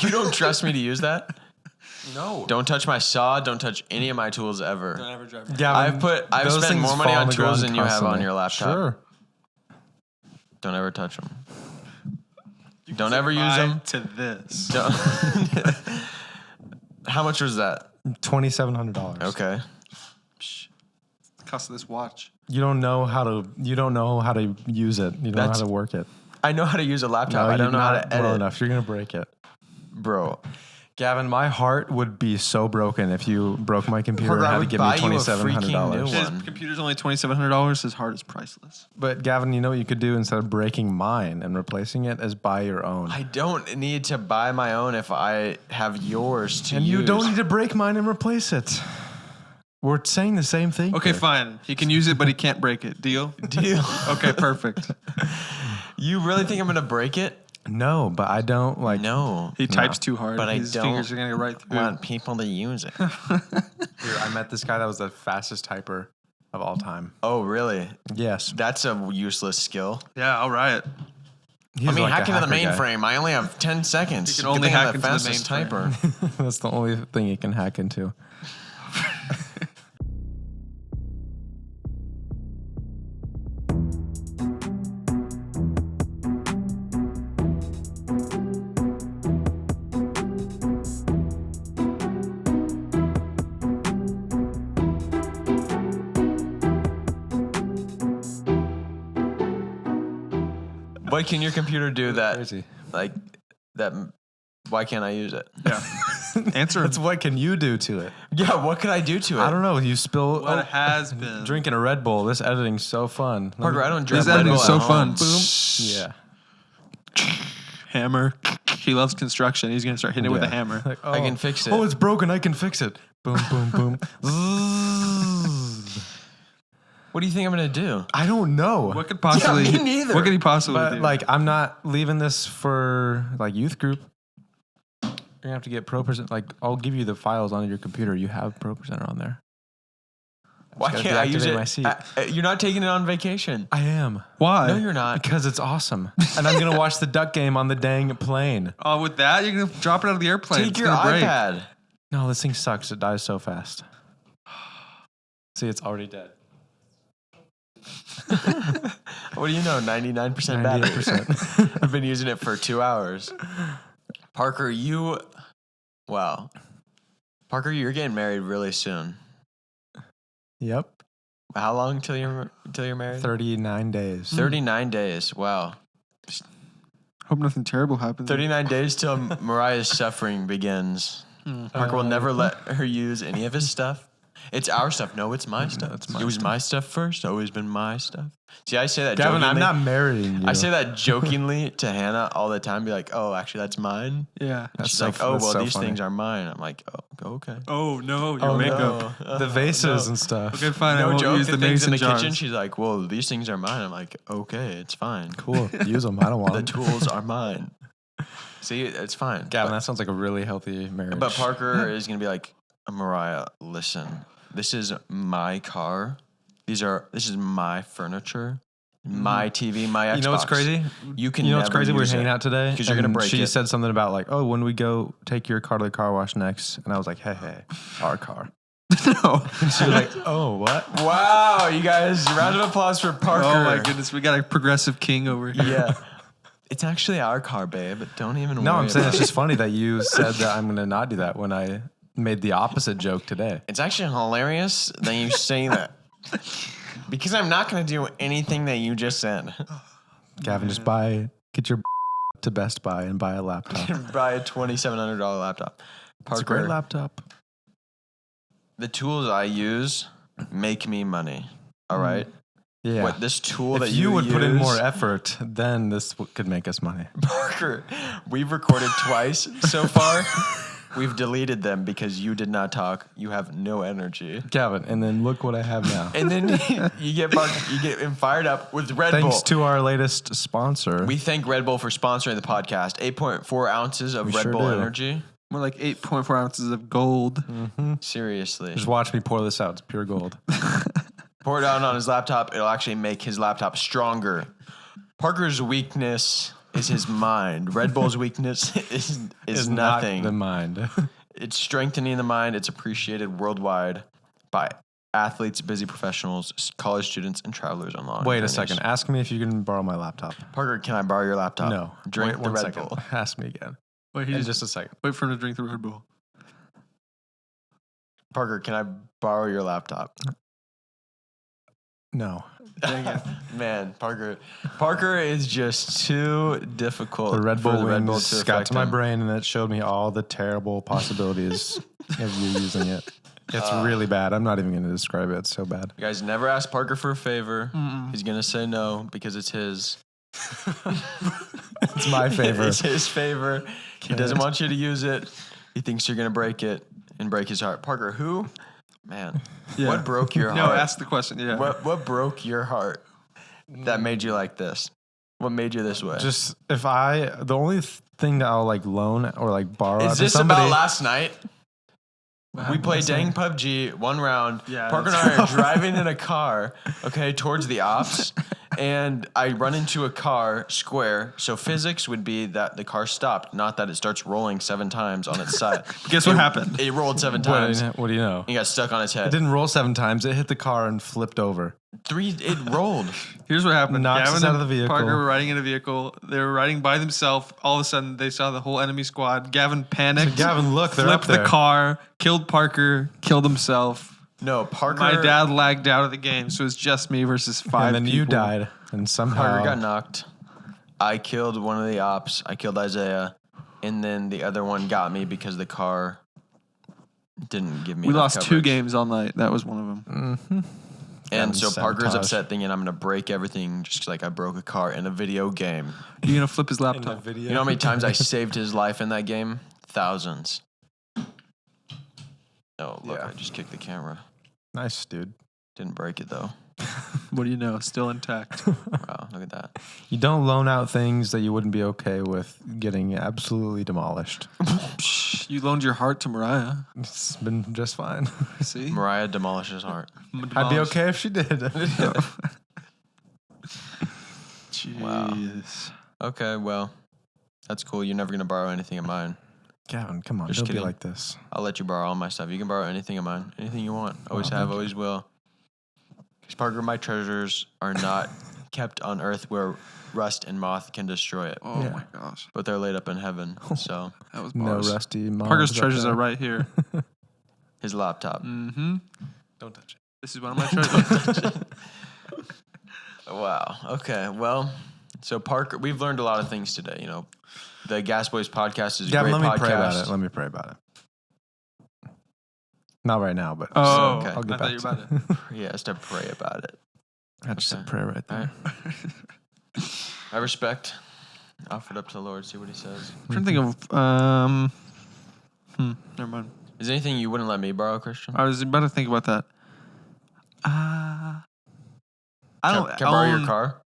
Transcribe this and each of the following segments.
You don't trust me to use that? No. Don't touch my saw. Don't touch any of my tools ever. Don't ever drive. Gavin, I've spent more money on tools than you have on your laptop. Sure. Don't ever touch them. Don't ever use them. To this. How much was that? $2,700. Okay. Cost of this watch. You don't know how to use it. You don't know how to work it. I know how to use a laptop. I don't know how to edit. Well enough. You're gonna break it, bro. Gavin, my heart would be so broken if you broke my computer and had to give me $2,700. His computer's only $2,700. His heart is priceless. But Gavin, you know what you could do instead of breaking mine and replacing it is buy your own. I don't need to buy my own if I have yours to use. And you don't need to break mine and replace it. We're saying the same thing. Okay, fine. He can use it, but he can't break it. Deal? Deal. Okay, perfect. You really think I'm going to break it? No, but I don't like. No. He types too hard. But His fingers are going to go right through. I want people to use it. Dude, I met this guy that was the fastest typer of all time. Oh, really? Yes. That's a useless skill. Yeah, I'll riot. He's I mean, like hack into the hacker guy. mainframe. I only have 10 seconds. You can only hack into the fastest mainframe. typer. That's the only thing you can hack into. What can your computer do that? Crazy. Like that. Why can't I use it? Yeah. Answer. That's what can you do to it? Yeah, what can I do to it? I don't know. You spill. What has been. Drinking a Red Bull. This editing's so fun. Parker, I don't drink This Red Bull editing's so at fun. home. Boom. Yeah. Hammer. He loves construction. He's going to start hitting it with a hammer. Like, I can fix it. Oh, it's broken. I can fix it. Boom, boom, boom. What do you think I'm going to do? I don't know. What could possibly... Yeah, me neither. What could he possibly But do? like, I'm not leaving this for like youth group. You're gonna have to get ProPresenter. Like, I'll give you the files on your computer. You have ProPresenter on there. Why gotta can't I use deactivate it? my seat. You're not taking it on vacation. I am. Why? No, you're not. Because it's awesome. And I'm gonna watch the Duck game on the dang plane. Oh, with that, you're going to drop it out of the airplane. Take It's your gonna break. iPad. No, this thing sucks. It dies so fast. See, it's already dead. What do you know? 99% battery. 98%. I've been using it for 2 hours. Parker, wow. Parker, you're getting married really soon. Yep. How long till you're married? 39 days. 39 days. Wow. Hope nothing terrible happens. 39 days till Mariah's suffering begins. Parker will never let her use any of his stuff. It's our stuff. No, it's my stuff. It's my it was my stuff first. Always been my stuff. See, I say that Gavin, jokingly. I'm not marrying you. I say that jokingly to Hannah all the time. Be like, oh, actually, that's mine. Yeah. That's She's so like, fu- oh, that's well, so these funny. things are mine. I'm like, oh, okay. Oh, no. Your Oh, makeup. No. The vases no. and stuff. Okay, fine. I No won't joke. use The the things in mason the jars. kitchen. She's like, well, these things are mine. I'm like, okay, it's fine. Cool. Use them. I don't want The them. tools are mine. See, it's fine. Gavin, that sounds like a really healthy marriage. But Parker is going to be like, Mariah, listen, this is my car. This is my furniture, my TV, my Xbox. You know what's crazy? You can. You know what's never crazy? We were use hanging it. out today 'Cause you're gonna and break she it. said something about like, oh, when we go take your car to the car wash next, and I was like, hey, our car. No. And she was like, oh, what? Wow, you guys! Round of applause for Parker. Oh, my goodness. We got a progressive king over here. Yeah, it's actually our car, babe. Don't even. No, worry I'm saying about it's it. just funny that you said that I'm gonna not do that when I made the opposite joke today. It's actually hilarious that you say that because I'm not going to do anything that you just said. Gavin, just get your to Best Buy and buy a laptop. Buy a $2,700 laptop. Parker, It's a great laptop. the tools I use make me money. All right. Yeah. What this tool that if you would use, put in more effort, then this could make us money. Parker, we've recorded twice so far. We've deleted them because you did not talk. You have no energy. Gavin, and then look what I have now. And then you get fired up with Red Bull. Thanks to our latest sponsor. We thank Red Bull for sponsoring the podcast. 8.4 ounces of We Red sure Bull do. energy. More like 8.4 ounces of gold. Seriously. Just watch me pour this out. It's pure gold. Pour it out on his laptop. It'll actually make his laptop stronger. Parker's weakness is his mind. Red Bull's weakness is nothing. Not the mind. It's strengthening the mind. It's appreciated worldwide by athletes, busy professionals, college students, and travelers on long Wait a journeys. second. Ask me if you can borrow my laptop. Parker, can I borrow your laptop? No. Drink Wait the 1 Red second. Bull. Ask me again. Wait, In just a second. wait for him to drink the Red Bull. Parker, can I borrow your laptop? No. Dang it. Man, Parker is just too difficult. The Red for Bull the Red Bull wings to got affect to my him. brain, and it showed me all the terrible possibilities of you using it. It's really bad. I'm not even going to describe it. It's so bad. You guys never ask Parker for a favor. He's gonna say no because it's his. It's my favor. It's his favor. He doesn't want you to use it. He thinks you're gonna break it and break his heart. Parker, who? Man, Yeah. what broke your No, heart? ask the question. Yeah. What broke your heart that made you like this? What made you this way? Just the only thing that I'll like loan or like borrow out Is to this somebody. about last night? We played last dang night? PUBG one round. Yeah, Parker and I are driving in a car, okay, towards the ops, and I run into a car square. So physics would be that the car stopped, not that it starts rolling 7 times on its side. Guess what happened? It rolled 7 times. What do you know? He got stuck on its It head. didn't roll 7 times. It hit the car and flipped over. 3, it rolled. Here's what happened. Knocks us Gavin out of and the vehicle. Parker were riding in a vehicle. They were riding by themselves. All of a sudden, they saw the whole enemy squad. Gavin panicked. Gavin, look, they're flipped up there. the car, killed Parker, killed himself. No, Parker. My dad lagged out of the game, so it was just me versus 5 And then you people. died, and somehow Parker got knocked. I killed one of the ops. I killed Isaiah, and then the other one got me because the car didn't give me. We enough lost 2 coverage. games all night. That was one of them. And so Parker's Sabotage. upset, thinking I'm gonna break everything, just like I broke a car in a video game. You're gonna flip his in the laptop. video. You know how many times I saved his life in that game? Thousands. Oh, look, Yeah. I just kicked the camera. Nice, dude. Didn't break it though. What do you know? Still intact. Wow, look at that. You don't loan out things that you wouldn't be okay with getting absolutely demolished. Psh, you loaned your heart to Mariah. It's been just fine. See? Mariah demolishes heart. I'd be okay if she did. Jeez. Okay, well, that's cool. You're never gonna borrow anything of mine. Gavin, come on. Just Don't kidding. be like this. I'll let you borrow all my stuff. You can borrow anything of mine. Anything you want. Always Oh, have, thank always will. Because Parker, my treasures are not kept on earth where rust and moth can destroy it. Oh Yeah. my gosh. But they're laid up in heaven. So That was No bars. rusty moms Parker's up treasures there. are right here. his laptop. Mm-hmm. Don't touch it. This is one of my treasures. Wow. Okay. Well, so Parker, we've learned a lot of things today. You know, the Gas Boys podcast is a Gavin, great let me podcast. pray about it. Let me pray about it. Not right now, but Oh, okay. I'll get I thought back you to were about it. He has to pray about it. I just Okay. said prayer right All there. right. I respect. Offered up to the Lord. See what he says. I'm trying to think of. Never mind. Is there anything you wouldn't let me borrow, Christian? I was about to think about that. I don't. Can I borrow your own- car?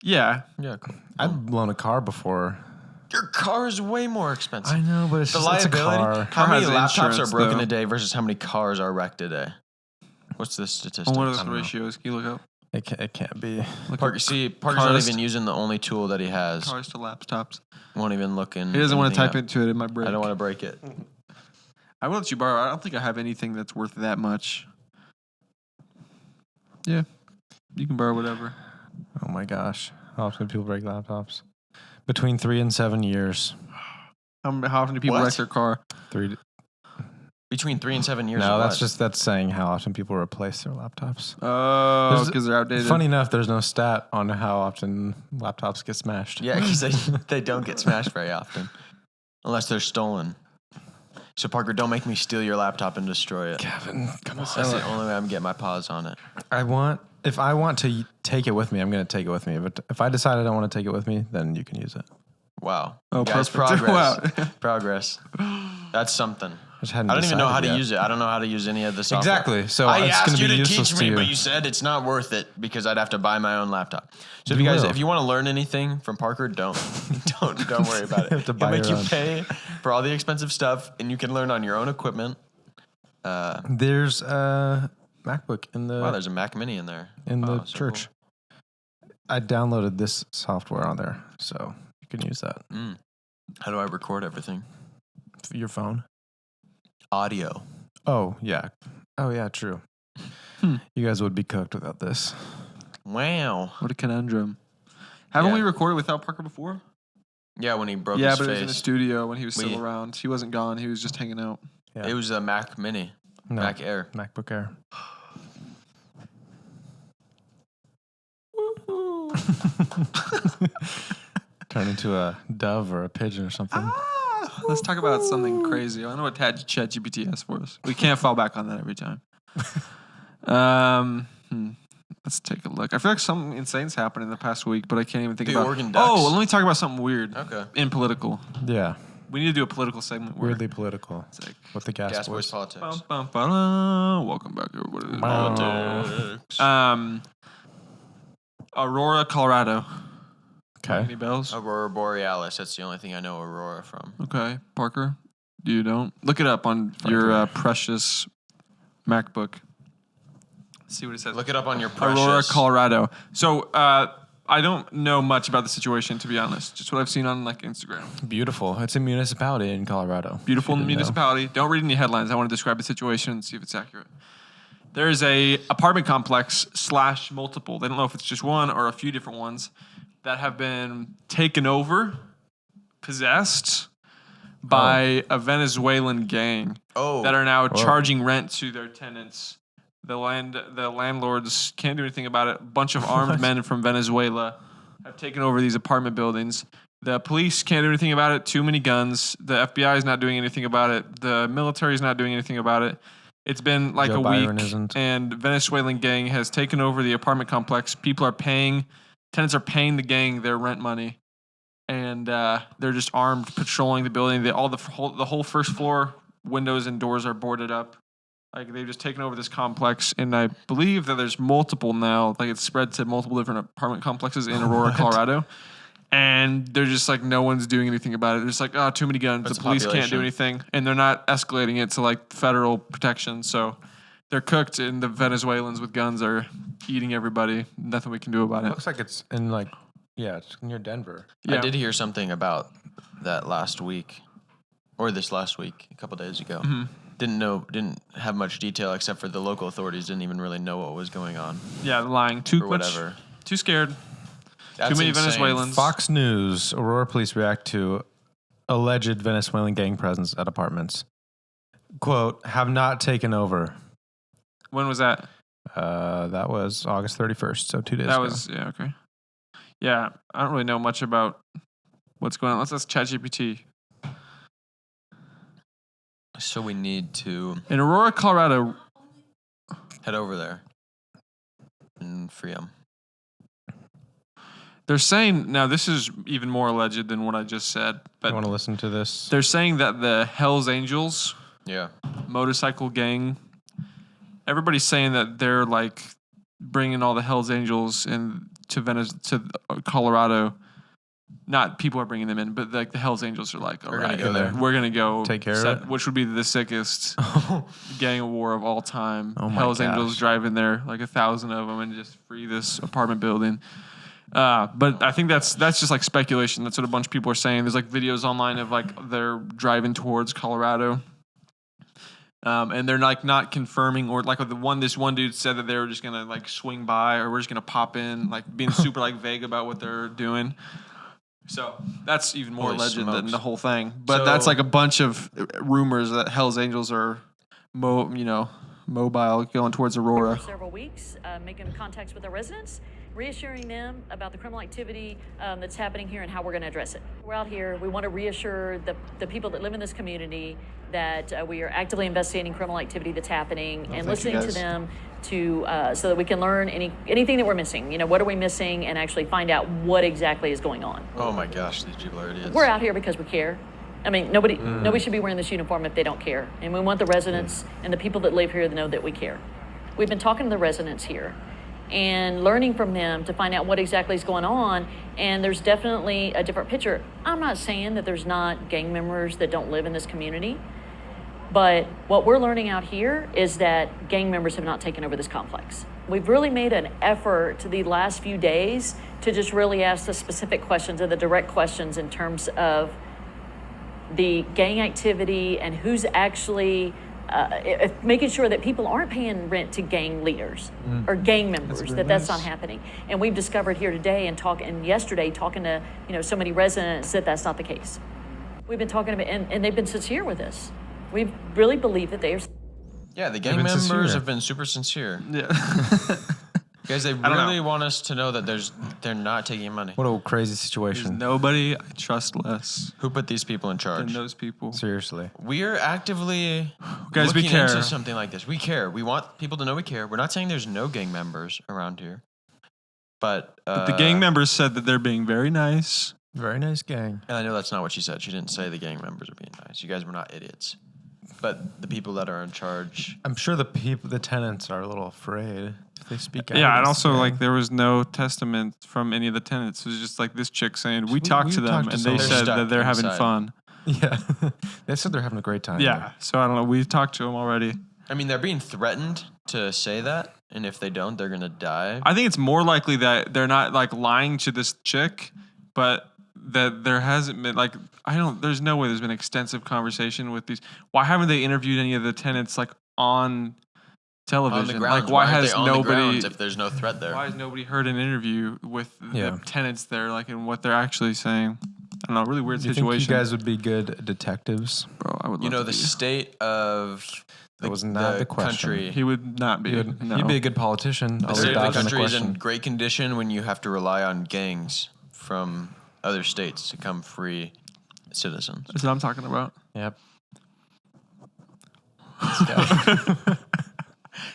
Yeah. Yeah, cool. I've blown a car before. Your car is way more expensive. I know, but it's The just it's a liability. car. How many Car has laptops are insurance, broken though. a day versus how many cars are wrecked a day? What's the statistic? What are I those don't know. ratios? Can you look up? It can't be. Look Parker, up see, Parker's not Cars- even using the only tool that he has. cars to laptops. Won't even look in. He doesn't want to anything type up. into it in my break. I don't want to break it. I will let you borrow. I don't think I have anything that's worth that much. Yeah, you can borrow whatever. Oh my gosh. How often do people break laptops? Between 3 and 7 years. How often do people What? wreck their car? 3. Between 3 and 7 years. No, of that's what? saying how often people replace their laptops. Oh, There's- because they're outdated. Funny enough, there's no stat on how often laptops get smashed. Yeah, because they don't get smashed very often, unless they're stolen. So Parker, don't make me steal your laptop and destroy it. Gavin, come on. That's the only way I'm getting my paws on it. If I want to take it with me, I'm going to take it with me. But if I decide I don't want to take it with me, then you can use it. Wow. Oh, Guys, perfect. progress. Wow. Progress. That's something. I just hadn't I don't even know how decided to yet. use it. I don't know how to use any of the software. Exactly. So I it's asked going to you be to useless teach to me, you. but you said it's not worth it because I'd have to buy my own laptop. So if You you guys, will. if you want to learn anything from Parker, don't worry about it. You have to He'll buy make your you own. pay for all the expensive stuff, and you can learn on your own equipment. There's a MacBook in the Wow, there's a Mac Mini in there. in Wow, the so church. I downloaded this software on there, so you can use that. How do I record everything? Your phone. Audio. Oh yeah. Oh yeah. True. You guys would be cooked without this. Wow. What a conundrum. Haven't Yeah. we recorded without Parker before? Yeah, when he broke Yeah, his but face. it was in the studio when he was still We- around. He wasn't gone. He was just hanging out. Yeah. It was a Mac Mini. No, Mac Air. MacBook Air. Turn into a dove or a pigeon or something. Let's talk about something crazy. I know what ChatGPT has for us. We can't fall back on that every time. Let's take a look. I feel like something insane's happened in the past week, but I can't even think The about Oregon Ducks. Oh, let me talk about something weird. Okay. In political. Yeah. We need to do a political segment. Where Weirdly political. it's like, With the gas, Gas Boys boys. Politics. bum, bum, ba-da. Welcome back, everybody. Politics. Aurora, Colorado. Okay. Any bells? Aurora Borealis. That's the only thing I know Aurora from. Okay. Parker, you don't? Look it up on your precious MacBook. See what it says. Look it up on your precious. Aurora, Colorado. So I don't know much about the situation, to be honest. Just what I've seen on like Instagram. Beautiful. It's a municipality in Colorado. Beautiful If you didn't know. municipality. Don't read any headlines. I want to describe the situation and see if it's accurate. There is a apartment complex / multiple. They don't know if it's just one or a few different ones that have been taken over, possessed by a Venezuelan gang Oh. that are now charging rent to their tenants. The landlords can't do anything about it. A bunch of armed men from Venezuela have taken over these apartment buildings. The police can't do anything about it. Too many guns. The FBI is not doing anything about it. The military is not doing anything about it. It's been like Joe a Byron week, isn't. and Venezuelan gang has taken over the apartment complex. Tenants are paying the gang their rent money, and they're just armed, patrolling the building. The whole first floor windows and doors are boarded up. Like they've just taken over this complex, and I believe that there's multiple now. Like it's spread to multiple different apartment complexes in Aurora, Colorado, and they're just like no one's doing anything about it. They're just like, oh, too many guns. What's The police can't do population? anything, and they're not escalating it to like federal protection. So they're cooked, and the Venezuelans with guns are eating everybody. Nothing we can do about It it. looks like it's in like, yeah, it's near Denver. Yeah. I did hear something about that last week, or this last week, a couple days ago. Mm-hmm. Didn't have much detail except for the local authorities didn't even really know what was going on Yeah, lying. Too or much. whatever. Too scared. That's Too many insane. Venezuelans. Fox News, Aurora police react to alleged Venezuelan gang presence at apartments. Quote, have not taken over. When was that? That was August 31st, so 2 days ago. That was okay. Yeah, I don't really know much about what's going on. Let's ask ChatGPT. So we need to In Aurora, Colorado, head over there and free them. they're saying now this is even more alleged than what I just said, You but want to listen to this? they're saying that the Hells Angels Yeah. motorcycle gang, everybody's saying that they're like bringing all the Hells Angels in to Colorado. Not people are bringing them in, but like the Hells Angels are like, all We're gonna right, go there. we're gonna go Take care of it? which would be the sickest gang of war of all time. Oh my Hells Angels gosh. drive in there, like 1,000 of them, and just free this apartment building. But I think that's just like speculation. That's what a bunch of people are saying. There's like videos online of like they're driving towards Colorado. And they're like not confirming, or like this one dude said that they were just gonna like swing by, or we're just gonna pop in, like being super like vague about what they're doing. So that's even more Holy alleged than smokes. the whole thing. But So- that's like a bunch of rumors that Hell's Angels are, mobile going towards Aurora. For several weeks, making contacts with our residents, reassuring them about the criminal activity that's happening here and how we're going to address it. We're out here. We want to reassure the people that live in this community that we are actively investigating criminal activity that's happening and listening to them so that we can learn anything that we're missing. What are we missing, and actually find out what exactly is going on. Oh my gosh, these people are idiots. We're out here because we care. I mean, nobody should be wearing this uniform if they don't care. And we want the residents and the people that live here to know that we care. We've been talking to the residents here and learning from them to find out what exactly is going on. And there's definitely a different picture. I'm not saying that there's not gang members that don't live in this community, but what we're learning out here is that gang members have not taken over this complex. We've really made an effort the last few days to just really ask the specific questions and the direct questions in terms of the gang activity and who's actually making sure that people aren't paying rent to gang leaders or gang members, that's not happening. And we've discovered here today and yesterday talking to so many residents that's not the case. We've been talking about, and they've been sincere with us. We really believe that they are. Yeah, the gang members have been super sincere. Yeah. Guys, they really want us to know that they're not taking money. What a crazy There's situation. nobody I trust less Who put these people in charge? than those people. Seriously. We are actively Guys, we looking care. into something like this. We care. We want people to know we care. We're not saying there's no gang members around here, but The gang members said that they're being very nice. Very nice gang. And I know that's not what she said. She didn't say the gang members are being nice. You guys were not idiots. But the people that are in charge. I'm sure the tenants are a little afraid if they speak out. Yeah, and against also the gang. like there was no testament from any of the tenants. It was just like this chick saying, "We We talked to them, talked to and some they of them. said that they're having Inside. fun." Yeah. They said they're having a great time. Yeah. So I don't know. We talked to them already. I mean, they're being threatened to say that. And if they don't, they're going to die. I think it's more likely that they're not like lying to this chick, but that there hasn't been like there's no way there's been extensive conversation with these. Why haven't they interviewed any of the tenants like on television? On the grounds. Like why aren't has they on the nobody grounds if there's no threat there? why has nobody heard an interview with Yeah. the tenants there, like and what they're actually saying? I don't know, really weird Do you think situation. you guys would be good detectives? Bro, I would love You know, to the be. state of That was not the question. country. He would not be. No. You'd be a good politician. The I'll state leave of that the in the country is in question. great condition when you have to rely on gangs from other states to come free citizens. That's what I'm talking about. Yep.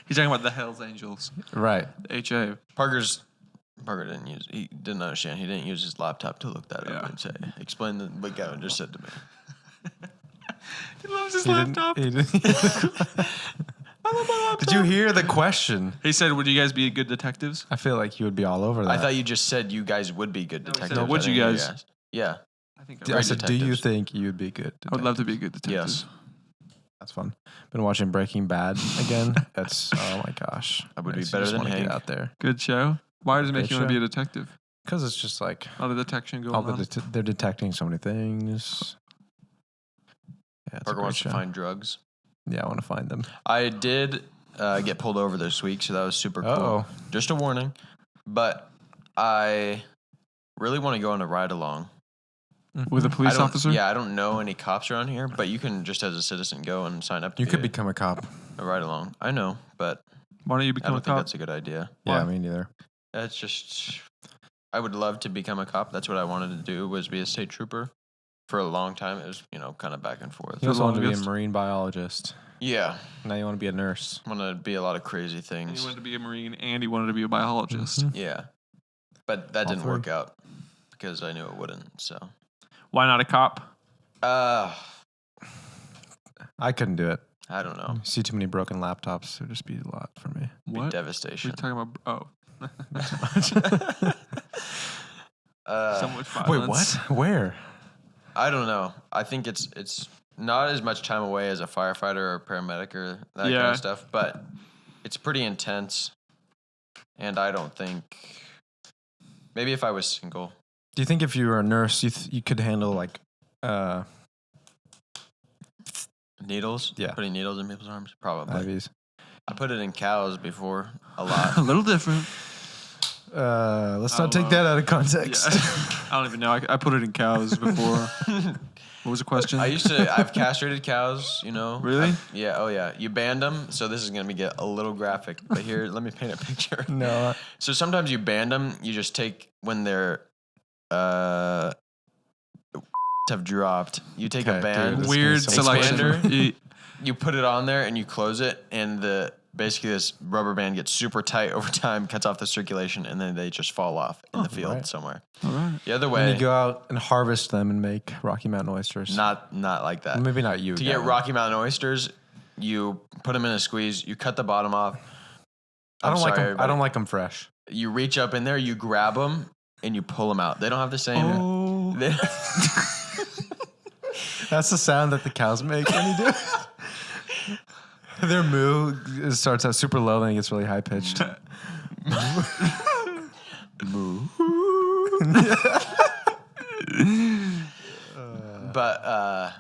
He's talking about the Hells Angels, Right. HA. Parker he didn't understand. He didn't use his laptop to look that Yeah. up and say, explain what Gavin just said to me. He loves his He didn't- laptop. he didn't- Did you hear the question? He said, "Would you guys be good detectives?" I feel like you would be all over that. I thought you just said you guys would be good No, he said, detectives. would I you think guys? asked. Yeah. I think I Great said, do you detectives. think you'd be good? I would love to be a good detective. Yes. That's fun. Been watching Breaking Bad again. That's oh my gosh. I would be Makes you better just than wanna Hank. Get out there Good show. Why does it make Good you want to show. be a detective? because it's just like A lot of detection going all on. they're detecting so many things. Yeah, it's a Parker great wants show. to find drugs. Yeah, I want to find them. I did get pulled over this week, so that was super cool. Uh-oh. Just a warning. But I really want to go on a ride along. With a I police don't- officer? Yeah, I don't know any cops around here, but you can just as a citizen go and sign up to You be could become a cop. a ride along. I know, but Why don't you I become don't a think cop? that's a good idea. Yeah, Why? me neither. It's just I would love to become a cop. That's what I wanted to do was be a state trooper. For a long time, it was, kind of back and forth. You also want to be a longest. marine biologist. Yeah, Now you want to be a nurse. I want to be a lot of crazy And things. he wanted to be a Marine and he wanted to be a biologist. Mhm. Yeah, but that All didn't three. work out because I knew it wouldn't. So, Why not a cop? I I couldn't do it. don't know. See too many broken laptops. It would just be a lot for me. Be What? What are devastation. you talking about? Oh, Uh, so much Wait, violence. what? Where? I don't know. I think it's not as much time away as a firefighter or a paramedic or that kind Yeah. of stuff, but it's pretty intense. And I don't think maybe if I was single, Do you think if you were a nurse, you could handle like, needles, Yeah. putting needles in people's arms, probably. IVs? I put it in cows before a lot. A little different. Let's Oh, not take wow. that out of context. I don't even know. I put it in cows before. What was the question? I've castrated cows, Really? Yeah, oh yeah. You banned them, so this is going to get a little graphic. But here, let me paint a picture. No. So sometimes you band them, you just take, when they're, have dropped, you take a Okay, band, dude, this Weird is so selection. expander. You put it on there and you close it, and basically this rubber band gets super tight over time, cuts off the circulation, and then they just fall off in the field right. somewhere. All right. The other When way, you go out and harvest them and make Rocky Mountain oysters. not like that. Maybe not you. To get Gavin. Rocky Mountain oysters, you put them in a squeeze, you cut the bottom off. I don't like them. I everybody. don't like them fresh. You reach up in there, you grab them, and you pull them out. They don't have the same. Oh. They, That's the sound that the cows make when you do it. Their moo starts out super low and it gets really high pitched. Moo. But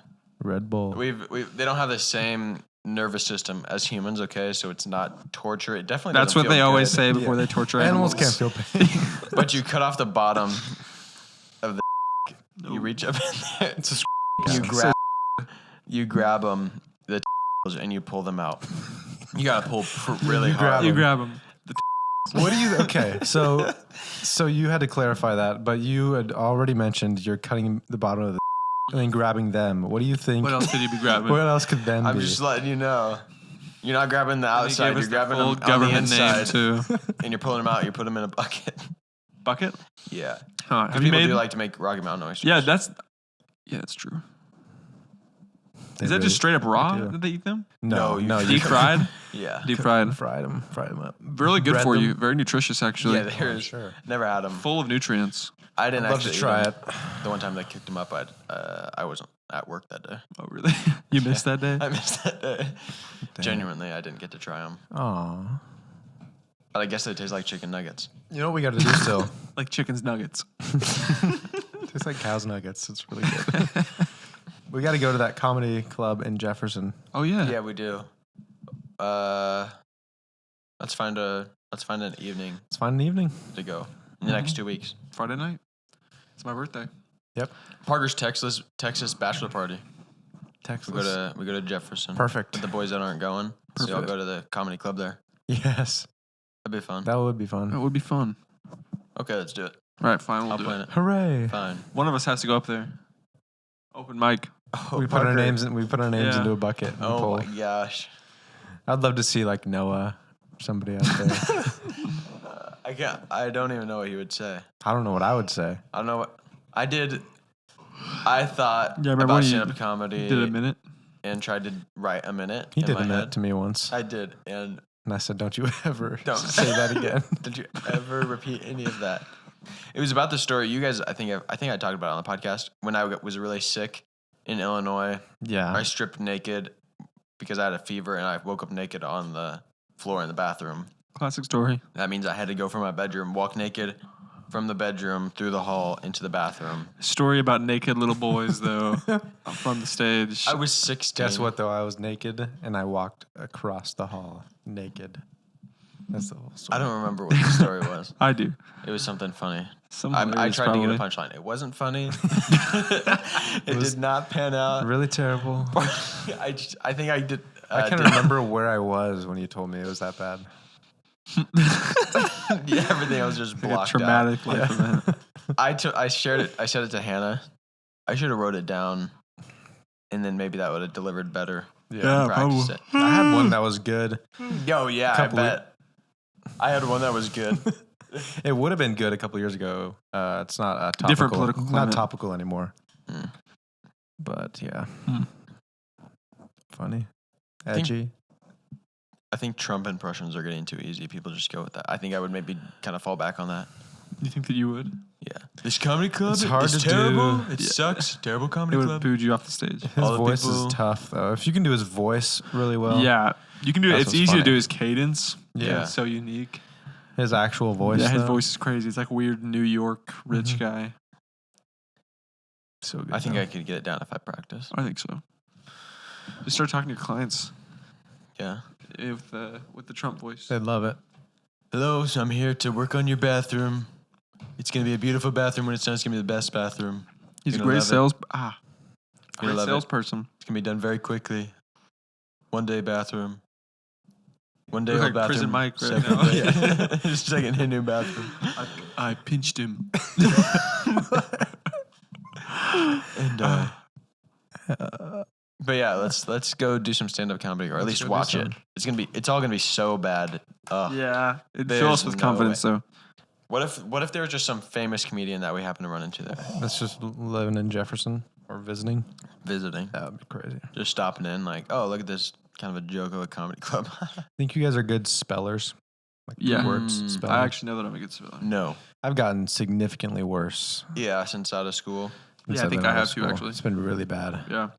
Red Bull. they don't have the same nervous system as humans. Okay, so it's not torture. It definitely That's doesn't what they feel always good. say before they torture Animals animals. can't feel pain. But you cut off the bottom of the. You reach up in there. It's a You grab them, and you pull them out. You gotta pull really You grab hard. You 'em. grab them. What do you? Okay, so you had to clarify that, but you had already mentioned you're cutting the bottom of the and then grabbing them. What do you think? What else could you be grabbing? What else could them I'm be? just letting you know. You're not grabbing the And he outside. gave us You're the grabbing full them on the government name inside, too. and you're pulling them out. You put them in a bucket. Bucket? Yeah. Huh. Have you People made? do like to make Rocky Mountain oysters. Yeah, that's true. They Is that really- just straight up raw do. that they eat them? No, you no, Deep fried? Yeah. Deep fried. fried them up. Really good Bread for them. you. Very nutritious, actually. Yeah, there's sure. never had them. Full of nutrients. I didn't I'd love actually to try eat 'em. it. The one time they kicked them up, I wasn't at work that day. Oh, really? You missed that day? I missed that day. Genuinely, I didn't get to try them. Aw. But I guess they taste like chicken nuggets. You know what we got to do still? Like chicken's nuggets. Tastes like cow's nuggets. It's really good. We got to go to that comedy club in Jefferson. Oh, yeah. Yeah, we do. Let's find an evening Let's find an evening. to go in the next 2 weeks. Friday night. It's my birthday. Yep. Parker's Texas bachelor party. Texas. We go to Jefferson. Perfect. With the boys that aren't going, so we all Perfect. go to the comedy club there. Yes. That'd be fun. That would be fun. That would be fun. Okay, let's do it. All right, fine. We'll I'll do plan it. it. Hooray. Fine. One of us has to go up there. Open mic. Oh, We put our names Yeah. into a bucket and Oh pull. my gosh. I'd love to see like Noah or somebody out there. I don't even know what he would say. I don't know what I would say. I don't know what I did. I thought Yeah, remember about when you stand-up comedy Did a minute? and tried to write a minute. He in did my a minute head. to me once. I did, and And I said, don't you ever Don't. say that again. did you ever repeat any of that? It was about the story. You guys, I think I talked about it on the podcast when I was really sick in Illinois. Yeah. I stripped naked because I had a fever, and I woke up naked on the floor in the bathroom. Classic story. That means I had to go from my bedroom, walk naked from the bedroom through the hall into the bathroom. Story about naked little boys, though, from the stage. I was 16. Guess what, though? I was naked and I walked across the hall naked. That's the whole story. I don't remember what the story was. I do. It was something funny. Some I hilarious, tried to get a probably. punchline. It wasn't funny. It did not pan out. Really terrible. I think I did. I can't remember where I was when you told me it was that bad. Yeah, everything else just Like a blocked traumatic life event. out. I shared it. I said it to Hannah. I should have wrote it down, and then maybe that would have delivered better. Yeah, Practice probably. it. I had one that was good. Yo, yeah, I Couple bet. I had one that was good. It would have been good a couple years ago. It's not topical. Different political Not climate. topical anymore. Mm. But yeah. Hmm. Funny. think- Edgy. I think Trump impressions are getting too easy. People just go with that. I think I would maybe kind of fall back on that. You think that you would? Yeah. This comedy club It's hard is to terrible. do. It Yeah. sucks. Terrible They comedy would have club. booed you off the stage. His all the voice people- is tough though. If you can do his voice really well. Yeah, you can do it. That's It's what's easy funny. to do his cadence. Yeah. It's so unique. His actual voice. Yeah, his though, voice is crazy. It's like a weird New York rich Mhm. guy. So good. I think though. I could get it down if I practice. I think so. Just start talking to your clients Yeah. with the Trump voice. They'd love it. Hello, so I'm here to work on your bathroom. It's gonna be a beautiful bathroom when it's done. It's gonna be the best bathroom. He's a You're gonna great love it. sales. You're Great gonna love it. salesperson. It's gonna be done very quickly. One day bathroom. One day Look old like bathroom. Prison Mike right second now. day. Just second new bathroom. I pinched him. And but yeah, let's go do some stand up comedy, or at Let's least go do watch it. some. It's all gonna be so bad. Yeah, it There's fills us with no confidence, way. though. What if there was just some famous comedian that we happen to run into there That's just living in Jefferson or visiting. visiting, That would be crazy. just stopping in, like, oh, look at this kind of a joke of a comedy club. Think you guys are good spellers? Like Yeah. words Mm, spelling. I actually know that I'm a good speller. No, I've gotten significantly worse. yeah, since out of school. Yeah, I since I've think been I out of have too, school. actually. It's been really bad. Yeah,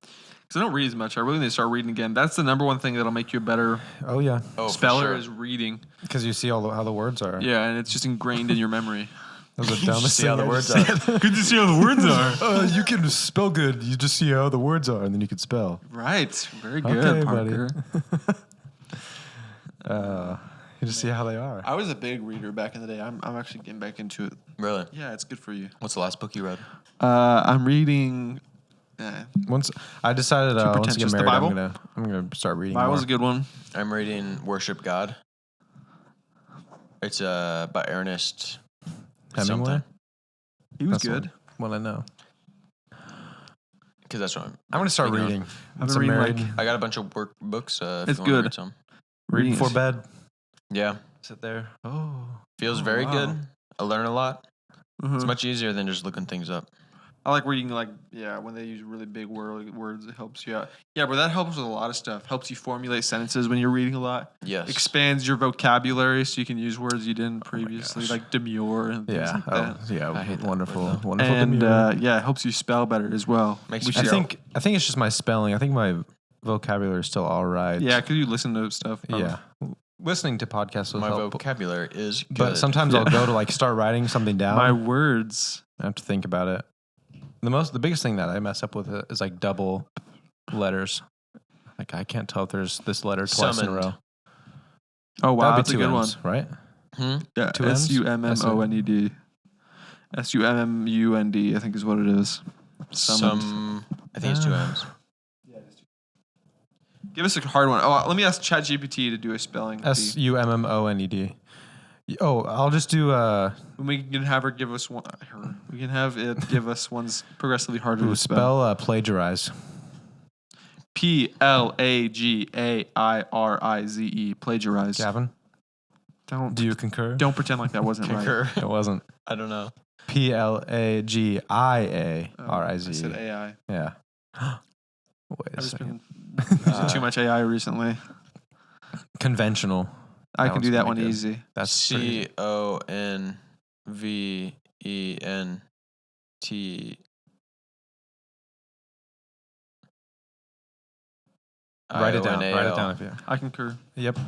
Because I don't read as much. I really need to start reading again. That's the number one thing that'll make you a better Oh yeah, Oh, for speller sure. is reading. because you see how the words are. Yeah, and it's just ingrained in your memory. That was the You just dumbest see thing how the I words just are. said. Good to see how the words are. You can spell good. You just see how the words are, and then you can spell. Right. Very good, Okay, Parker. You just see how they are. I was a big reader back in the day. I'm actually getting back into it. Really? Yeah, it's good for you. What's the last book you read? I'm reading. Once I decided once I get pretentious. The married, Bible? I'm gonna start reading. Bible's more. a good one. I'm reading Worship God. It's by Ernest Hemingway. something. He was That's good. What I know. Because that's what I'm gonna start thinking of. reading. I've Once been I'm reading, married, I got a bunch of workbooks. If It's you wanna good. read some. read Reading before is- bed. Yeah, Sit there. Oh, feels Oh, very wow. good. I learn a lot. Mhm. It's much easier than just looking things up. I like reading when they use really big words. It helps you out. Yeah, but that helps with a lot of stuff. Helps you formulate sentences when you're reading a lot. Yes. Expands your vocabulary so you can use words you didn't previously, gosh. like demure and things yeah. like that. Yeah. I hate that Wonderful. word, though. Wonderful. And demure. it helps you spell better as well. Makes We you should- I think it's just my spelling. I think my vocabulary is still all right. Yeah, because you listen to stuff. Yeah. Listening to podcasts will My help. vocabulary is good. But sometimes I'll go to like start writing something down. My words. I have to think about it. The biggest thing that I mess up with is like double letters. Like I can't tell if there's this letter twice in a Summoned. row. Oh wow, That'd that's be a two good M's, right? Hmm? Yeah, Two M's? SUMMONED. SUMMUND, I think is what it is. Summoned. I think it's two M's. Give us a hard one. Oh, let me ask ChatGPT to do a spelling. bee. SUMMONED. Oh, I'll just do We can have her give us one. We can have it give us ones progressively harder to spell. spell plagiarize. PLAGAIRIZE. Plagiarize. Gavin, Don't do you concur? don't pretend like that wasn't right. Concur. It wasn't. I don't know. PLAGIARIZE. I said AI. Yeah. Wait a I've just second. been using too much AI recently. Conventional. I That can one's do that pretty one good. easy. That's pretty- CONVENT. Write it down. IONAL. Write it down if you. I concur. Yep.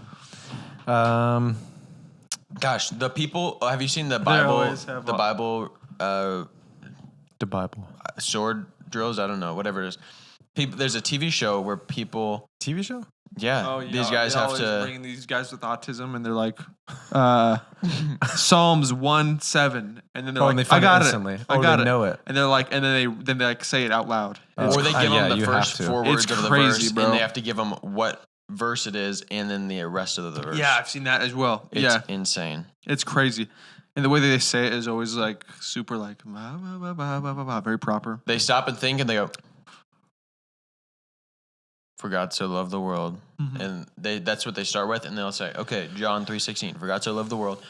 Gosh, the people. Have you seen the They Bible? always have The a- Bible The Bible. sword drills. I don't know. Whatever it is. People. There's a TV show where people. TV show? Yeah. These guys they have always to. bring these guys with autism, and they're like, Psalms 1:7, and then they're like, and they I find got it it, instantly. I Or got they it, know it. and they're like, and then they like say it out loud. Or they give yeah, them the you first have to. 4 It's words of the crazy, verse, bro. and they have to give them what verse it is, and then the rest of the verse. Yeah, I've seen that as well. It's yeah, insane. it's crazy, and the way that they say it is always like super like bah, bah, bah, bah, bah, bah, bah, very proper. They stop and think, and they go, "For God so loved the world," and that's what they start with, and they'll say, "Okay, John 3:16, for God so loved the world,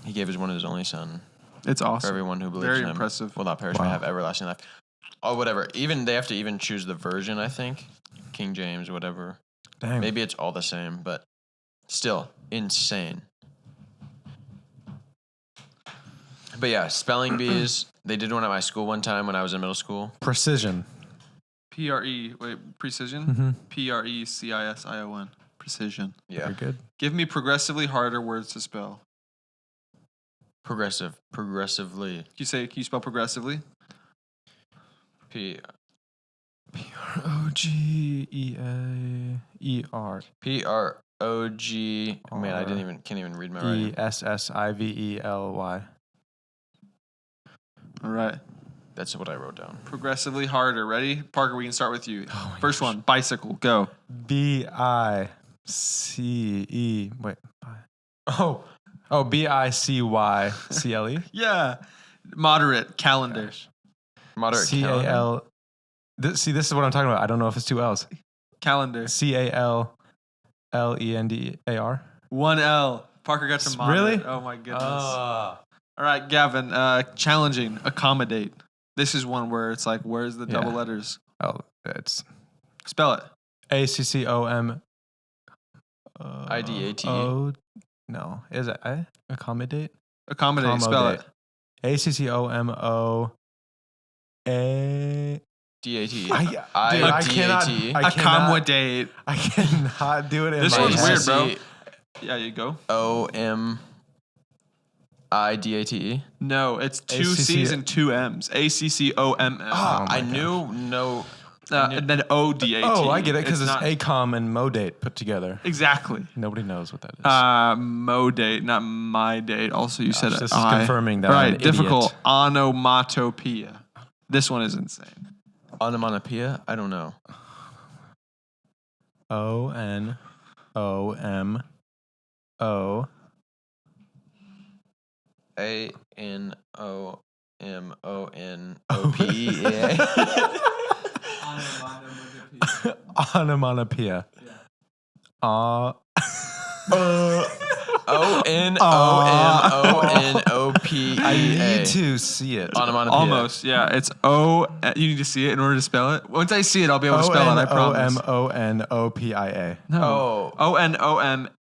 He gave His one of His only Son It's for awesome. everyone who believes Very in Him impressive. will not perish but have everlasting life." Oh, whatever. Even they have to even choose the version. I think King James, whatever. Dang. Maybe it's all the same, but still insane. But yeah, spelling bees. They did one at my school one time when I was in middle school. Precision. Precision. PRECISION. Precision. Yeah, Very good. Give me progressively harder words to spell. progressively. Can you spell progressively? P PROGEAER. PROG. Man, I can't even read my writing. ESSIVELY. All right. That's what I wrote down. Progressively harder. Ready? Parker, we can start with you. First one, bicycle. Go. BICE. Wait. Oh, BICYCLE. Yeah. Moderate. Calendar. Moderate calendar. CAL. This is what I'm talking about. I don't know if it's 2 L's. Calendar. CALLENDAR. 1 L. Parker got to moderate. Really? Oh my goodness. All right, Gavin. Challenging. Accommodate. This is one where it's like, where's the double Yeah. letters? Oh, it's Spell it. ACCOM. IDATE. Oh, no. Is it accommodate? Accommodate. Spell it. ACCOMO. D-A-T-E. I cannot. D-A-T-E. Accommodate. I cannot do it in This my one's head. weird, bro. Yeah, you go. O-M-I-D-A-T-E. No, it's two ACC. C's and two M's. ACCOMM. Ah, my I knew no. And then ODAT. Oh, I get it because it's not ACOM and MODATE put together. exactly. Nobody knows what that is. Modate, not my date. Also, you said this is I. confirming that Right, I'm an difficult. idiot. Onomatopoeia. This one is insane. Onomatopoeia? I don't know. O-N-O-M-O. A-N-O-M-O-N-O-P-E-A. Onomatopoeia. O-N-O-M-O-N-O-P-E-A. I need to see it. Onomatopoeia. Almost, yeah. It's O. You need to see it in order to spell it. Once I see it, I'll be able to spell it. I promise. O-N-O-M-O-N-O-P-I-A. No. Onomatopoeia.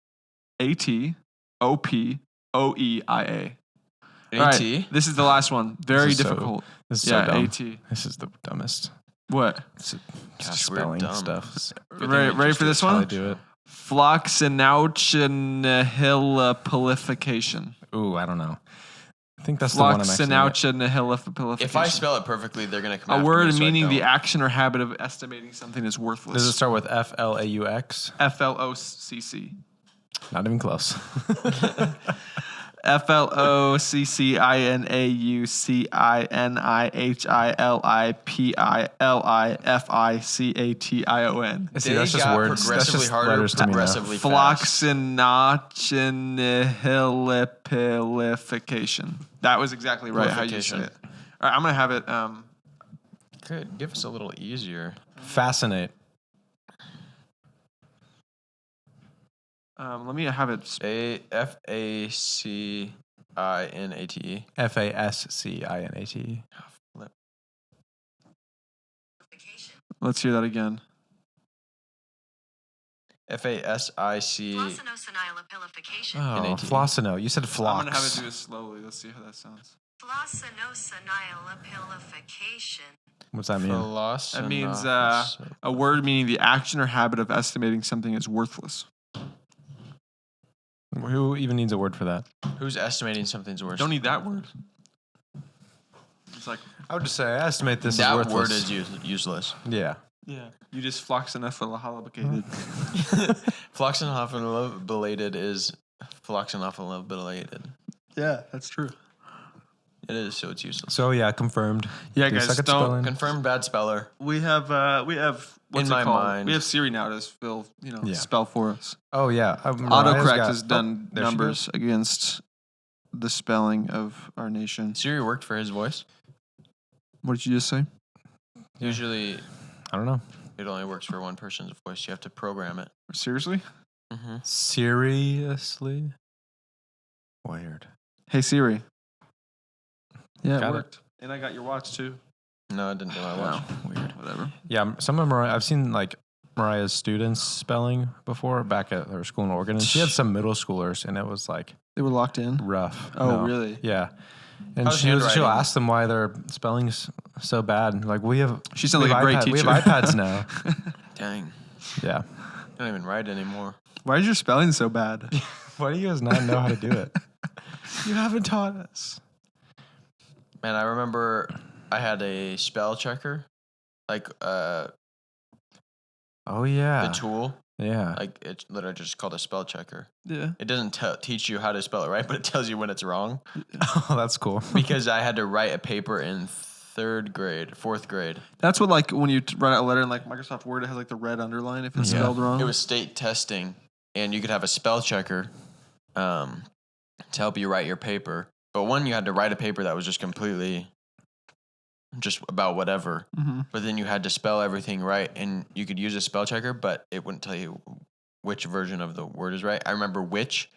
A-T? This is the last one. Very This is so- difficult. This is so Yeah, dumb. AT. This is the dumbest. What? It's Gosh, we're spelling dumb. stuff. Ready for this How I one? do it. Floxinauchinihilipilification. Ooh, I don't know. I think that's the one I'm actually gonna get. Floxinauchinihilipilification. If I spell it perfectly, they're going to come a after word me, so I meaning the don't. action or habit of estimating something is worthless. Does it start with F-L-A-U-X? FLOCC. Not even close. FLOCCINAUCINIHILIPILIFICATION. See, that's just got words. That's progressively just harder, letters to me now. progressively fast. Floxinauchinihilipilification. That was exactly right how you say Pilification. it. All right, I'm going to have it. Good. Give us a little easier. Fascinate. Let me have it. F-A-C-I-N-A-T-E. F-A-S-C-I-N-A-T-E. Flip. Let's hear that again. F-A-S-I-C. Flossinaucinihilipilification. Oh, N-A-T-E. Flossino. You said I'm going to have it flox. do this slowly. Let's see how that sounds. Flossinaucinihilipilification. What's that mean? That means a word meaning the action or habit of estimating something is worthless. Who even needs a word for that? Who's estimating something's worse? Don't need that word. It's like, I would just say I estimate this that is worthless. word is useless. Yeah. yeah, you just floxinauchinihilipicated. Floxinauchinibulated is floxinauchinibulated. Yeah, that's true. It is, so it's useless. So yeah, confirmed. Yeah, Do you guys, suck at don't- spelling? Confirmed bad speller. We have what's In it my called? mind. We have Siri now to fill, Yeah. spell for us. Oh yeah. Mariah's Autocorrect got- has done there she numbers against the spelling of our nation. Siri worked for his voice. What did you just say? Usually, I don't know. it only works for one person's voice. You have to program it. Seriously? Mm-hmm. Seriously? Weird. Hey Siri. Yeah, Got it it. worked. And I got your watch too. No, I didn't do my watch. Weird. Whatever. Yeah, some of Mariah. I've seen like Mariah's students spelling before back at her school in Oregon, and she had some middle schoolers, and it was like They were locked in. rough. Oh, No. really? Yeah. And How's she'll handwriting? ask them why their spelling's so bad. Like we have. She sounds we like have a great We teacher. have iPads now. Dang. Yeah. I don't even write anymore. Why is your spelling so bad? Why do you guys not know how to do it? You haven't taught us. Man, I remember I had a spell checker. Like, Oh yeah. the tool. Yeah. Like, it's literally just called a spell checker. Yeah. It doesn't teach you how to spell it right, but it tells you when it's wrong. Oh, that's cool. Because I had to write a paper in fourth grade. That's what, like, when you write out a letter in, like, Microsoft Word, it has, like, the red underline if it's Yeah. spelled wrong. It was state testing, and you could have a spell checker to help you write your paper. But one, you had to write a paper that was just completely just about whatever. Mm-hmm. But then you had to spell everything right, and you could use a spell checker, but it wouldn't tell you which version of the word is right. I remember which.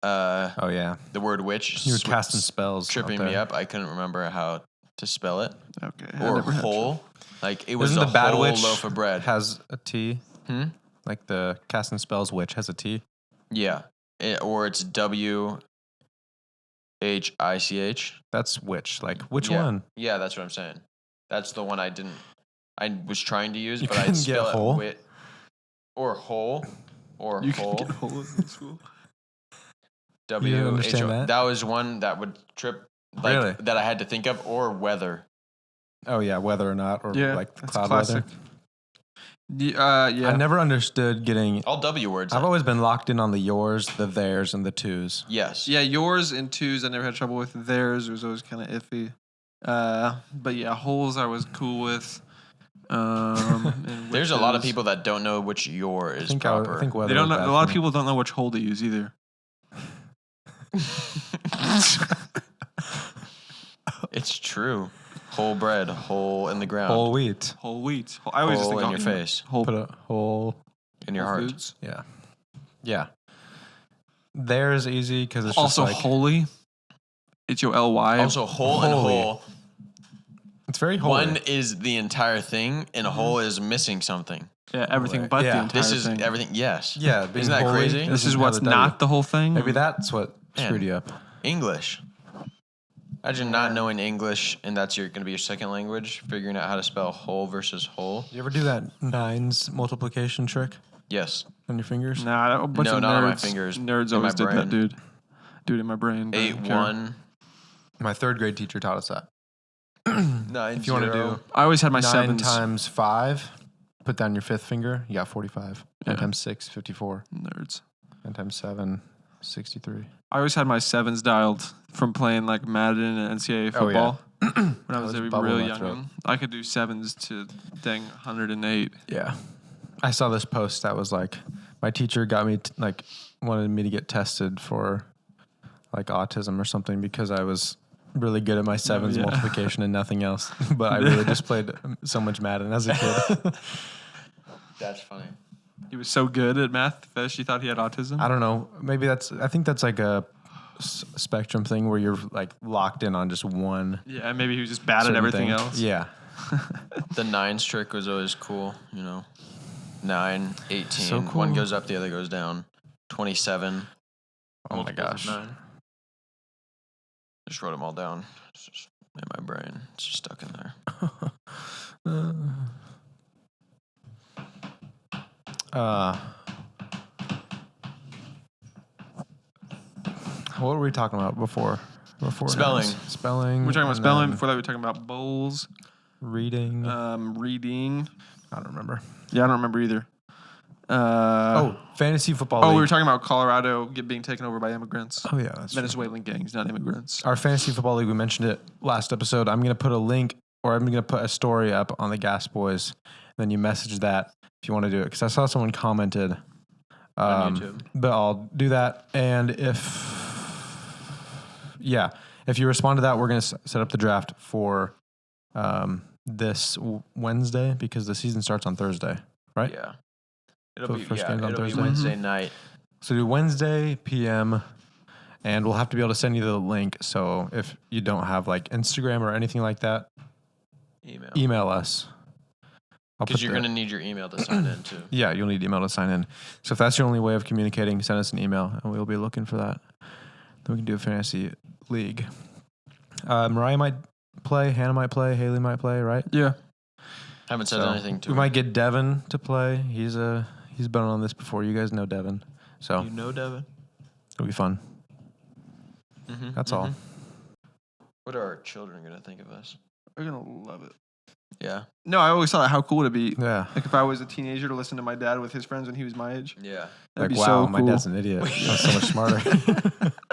Oh yeah. The word which. You were casting spells. Tripping out me there. up. I couldn't remember how to spell it. Okay. I Or never had whole. Like, it was Isn't a the bad whole witch loaf of bread. has a T? Hmm? Like the casting spells witch has a T? Yeah. Or it's W-H-I-C-H. That's witch. Like which Yeah. one? Yeah, that's what I'm saying. That's the one I didn't. I was trying to use, You but I'd couldn't get spell whole? it wit or whole or You whole. can get holes in school. You didn't understand W-H-O. that? That was one that would trip, Really? that I had to think of, or weather. Oh yeah, whether or not, or Yeah, like that's cloud classic. weather. Yeah. I never understood getting. All W words. I've always been locked in on the yours, the theirs, and the twos. Yes. Yeah, yours and twos I never had trouble with. Theirs was always kind of iffy. But yeah, holes I was cool with. And There's a lot of witches. people that don't know which your is I think proper. I think weather They don't was know. bad A lot for of me. people don't know which hole to use either. It's true. Whole bread, hole in the ground, Whole wheat. Whole wheat. I always just hole think in your face, Whole, Put a whole. in your Whole heart. Foods. Yeah. Yeah. Theirs easy because it's Also just like holy. H-O-L-Y. Also, whole and Holy. whole. it's very holy. One is the entire thing, and a whole is missing something. Yeah, everything Right. but Yeah. the entire This is thing. everything. Yes. Yeah, being Isn't that holy crazy? This is doesn't what's have a W. not the whole thing. Maybe that's what Man. screwed you up. English. Imagine not knowing English, and that's going to be your second language. Figuring out how to spell whole versus whole. You ever do that nines multiplication trick Yes. on your fingers? Nah, a bunch No, of not nerds. on my fingers, Nerds in always my did that, brain. dude. Do it in my brain. but I don't care. 8-1. My third grade teacher taught us that. 9 If you want to do I always had my 9 sevens. times 5, put down your fifth finger, you got 45. 9 Yeah. times 6, 54. Nerds. 9 times 7, 63. I always had my sevens dialed from playing like Madden and NCAA Oh, yeah. football. When I was was a bubble real in my young throat. one. I could do sevens to dang 108. Yeah. I saw this post that was like, my teacher got me, wanted me to get tested for like autism or something because I was really good at my sevens yeah. multiplication and nothing else. But I really just played so much Madden as a kid. That's funny. He was so good at math that she thought he had autism. I don't know. Maybe I think that's like a spectrum thing where you're like locked in on just one. Yeah, maybe he was just bad at certain everything thing. else. Yeah. The nines trick was always cool, 9, 18. So cool. One goes up, the other goes down. 27. Oh my multiples of gosh. 9. Just wrote them all down. It's just in my brain. It's just stuck in there. What were we talking about before? Spelling. Spelling. We're talking about and spelling. then Before that, we were talking about bowls, reading. reading. I don't remember. Yeah, I don't remember either. Fantasy football. Oh, we league. were talking about Colorado being taken over by immigrants. Oh yeah, that's true. Venezuelan gangs, not immigrants. Our fantasy football league. We mentioned it last episode. I'm gonna put a link, or I'm gonna put a story up on the Gas Boys. And then you message that if you want to do it, because I saw someone commented On YouTube. But I'll do that, and if you respond to that, we're gonna set up the draft for this Wednesday because the season starts on Thursday, right? Yeah. For It'll the be, first game's on it'll be Thursday? Wednesday night. So do Wednesday PM, and we'll have to be able to send you the link. So if you don't have like Instagram or anything like that, Email. email us. Because you're going to need your email to sign in, too. Yeah, you'll need email to sign in. So if that's your only way of communicating, send us an email, and we'll be looking for that. Then we can do a fantasy league. Mariah might play, Hannah might play, Haley might play, right? Yeah. Haven't said So anything to we him. might get Devin to play. He's been on this before. You guys know Devin, so You know Devin? it'll be fun. Mm-hmm. That's all. What are our children going to think of us? They're going to love it. Yeah. No, I always thought how cool it'd be. Yeah. Like if I was a teenager to listen to my dad with his friends when he was my age. Yeah. That'd Like, be wow, so my cool. dad's an idiot. That's so much smarter.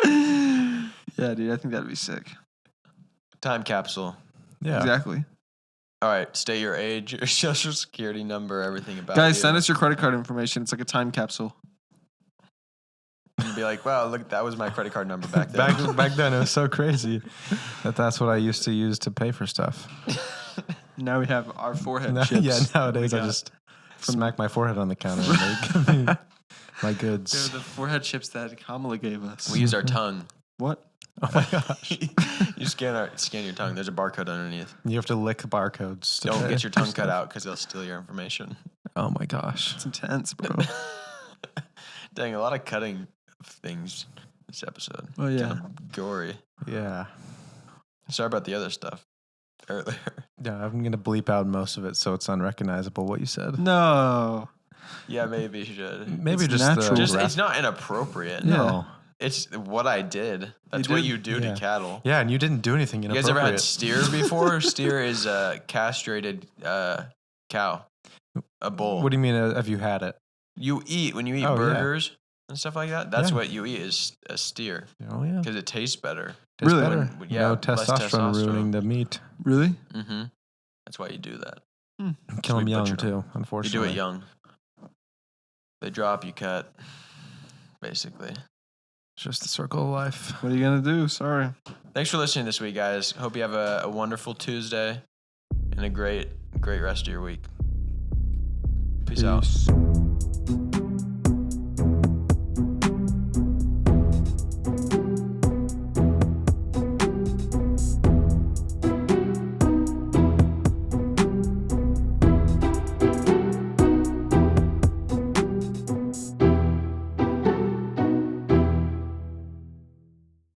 Yeah, dude, I think that'd be sick. Time capsule. Yeah. Exactly. All right. State your age, your social security number, everything about Guys, you. send us your credit card information. It's like a time capsule. And be like, wow, look, that was my credit card number back then. Back then, it was so crazy that's what I used to use to pay for stuff. Now we have our forehead Now- chips. yeah, nowadays I got. just smack my forehead on the counter and they give me my They're goods. the forehead chips that Kamala gave us. We use our tongue. What? Oh my gosh. You scan your tongue. There's a barcode underneath. You have to lick barcodes. to Don't pay get your for tongue cut stuff. out because they'll steal your information. Oh my gosh. It's intense, bro. Dang, a lot of cutting of things this episode. Oh, yeah. Kind of gory. Yeah. Sorry about the other stuff earlier. Yeah, I'm gonna bleep out most of it so it's unrecognizable what you said. No. Yeah, maybe you should. Maybe It's just natural. the Just graph- it's not inappropriate. Yeah. No. It's what I did. That's You what did? you do Yeah. to cattle. Yeah, and you didn't do anything You inappropriate. guys ever had steer before? Steer is a castrated cow, a bull. What do you mean? Have you had it? You eat when you eat Oh, yeah. burgers and stuff like that? That's Yeah. what you eat is a steer Oh yeah. because it tastes better. Tastes Really? better. When- yeah, no less testosterone testosterone. ruining the meat. Really? Mm-hmm. That's why you do that. Kill we them young butchered 'em. too. You Unfortunately. do it young. They drop, you cut. Basically. It's just the circle of life. What are you gonna do? Sorry. Thanks for listening this week, guys. Hope you have a wonderful Tuesday and a great rest of your week. Peace out. Peace.